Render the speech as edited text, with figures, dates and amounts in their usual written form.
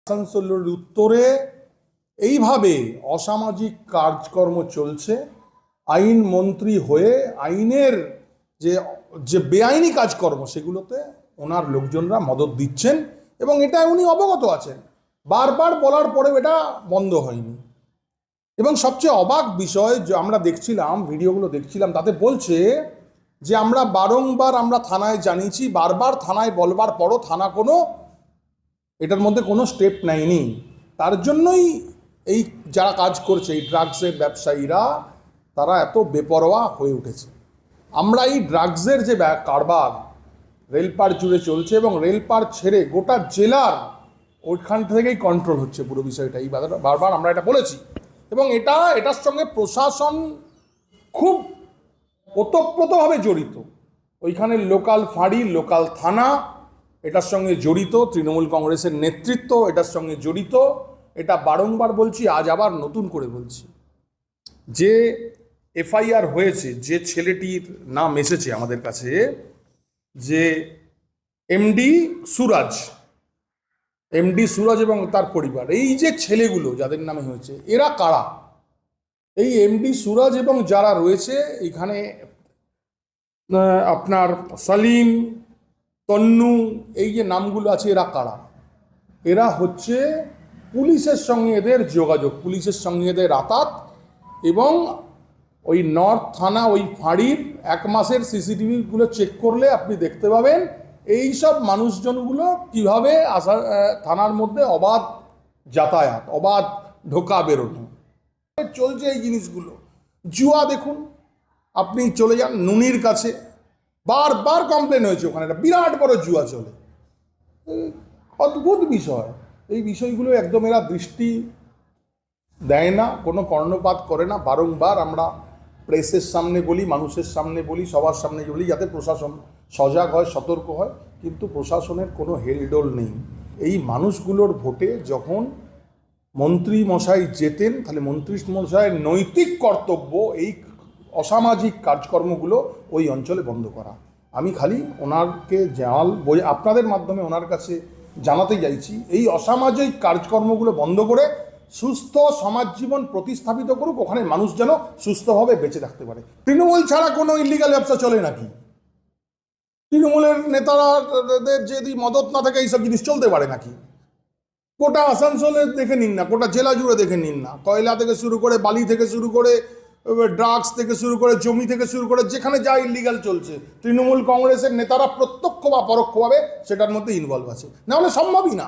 আসানসোলের উত্তরে এইভাবে অসামাজিক কাজকর্ম চলছে। আইন মন্ত্রী হয়ে আইনের যে যে বেআইনি কাজকর্ম সেগুলোতে ওনার লোকজনরা মদত দিচ্ছেন এবং এটা উনি অবগত আছেন। বারবার বলার পরেও এটা বন্ধ হয়নি। এবং সবচেয়ে অবাক বিষয় যে আমরা দেখছিলাম, ভিডিওগুলো দেখছিলাম, তাতে বলছে যে আমরা বারংবার থানায় জানিয়েছি, বারবার থানায় বলবার পরও থানা কোনো এটার মধ্যে কোনো স্টেপ নেয়নি। তার জন্যই এই যারা কাজ করছে এই ড্রাগসের ব্যবসায়ীরা তারা এত বেপরোয়া হয়ে উঠেছে। আমরা এই ড্রাগসের যে কারবার রেলপার জুড়ে চলছে এবং রেলপার ছেড়ে গোটা জেলার ওইখান থেকেই কন্ট্রোল হচ্ছে পুরো বিষয়টা। এই বারবার আমরা এটা বলেছি এবং এটার সঙ্গে প্রশাসন খুব ওতপ্রোতভাবে জড়িত। ওইখানের লোকাল ফাঁড়ি, লোকাল থানা এটার সঙ্গে জড়িত, তৃণমূল কংগ্রেসের নেতৃত্ব এটার সঙ্গে জড়িত। এটা বারংবার বলছি, আজ আবার নতুন করে বলছি। যে এফআইআর হয়েছে, যে ছেলেটির নাম এসেছে আমাদের কাছে, যে এমডি সুরাজ এবং তার পরিবার, এই যে ছেলেগুলো যাদের নামে হয়েছে এরা কারা? এই এমডি সুরাজ এবং যারা রয়েছে এখানে আপনার সালিম, তন্নু, এই যে নামগুলো আছে এরা কারা? এরা হচ্ছে পুলিশের সঙ্গে এদের যোগাযোগ, পুলিশের সঙ্গে এদের আতাত এবং ওই নর্থ থানা ওই ফাঁড়ির 1 মাসের সিসিটিভিগুলো চেক করলে আপনি দেখতে পাবেন এই সব মানুষজনগুলো কীভাবে থানার মধ্যে অবাধ যাতায়াত, অবাধ ঢোকা বেরোনো চলছে। এই জিনিসগুলো জুয়া দেখুন, আপনি চলে যান নুনির কাছে, বারবার কমপ্লেন হয়েছে ওখানে একটা বিরাট বড় জুয়া চলে। অদ্ভুত বিষয়। এই বিষয়গুলো একদম এরা দৃষ্টি দেয় না, কোনো কর্ণপাত করে না। বারংবার আমরা প্রেসের সামনে বলি, মানুষের সামনে বলি, সবার সামনে বলি যাতে প্রশাসন সজাগ হয়, সতর্ক হয়, কিন্তু প্রশাসনের কোনো হেলডোল নেই। এই মানুষগুলোর ভোটে যখন মন্ত্রী মশাই যেতেন, তাহলে মন্ত্রী মশাইয়ের নৈতিক কর্তব্য এই অসামাজিক কাজকর্মগুলো ওই অঞ্চলে বন্ধ করা। আমি খালি ওনারকে আপনাদের মাধ্যমে ওনার কাছে জানাতে চাইছি, এই অসামাজিক কাজকর্মগুলো বন্ধ করে সুস্থ সমাজ জীবন প্রতিস্থাপিত করুক, ওখানে মানুষ যেন সুস্থভাবে বেঁচে থাকতে পারে। তৃণমূল ছাড়া কোনো ইলিগাল ব্যবসা চলে নাকি? তৃণমূলের নেতারাদের যদি মদত না থাকে এইসব জিনিস চলতে পারে নাকি? গোটা আসানসোলে দেখে নিন না, গোটা জেলা জুড়ে দেখে নিন না, কয়লা থেকে শুরু করে, বালি থেকে শুরু করে, ড্রাগস থেকে শুরু করে, জমি থেকে শুরু করে, যেখানে যা ইলিগাল চলছে তৃণমূল কংগ্রেসের নেতারা প্রত্যক্ষ বা পরোক্ষভাবে সেটার মধ্যে ইনভলভ আছে, না হলে সম্ভবই না।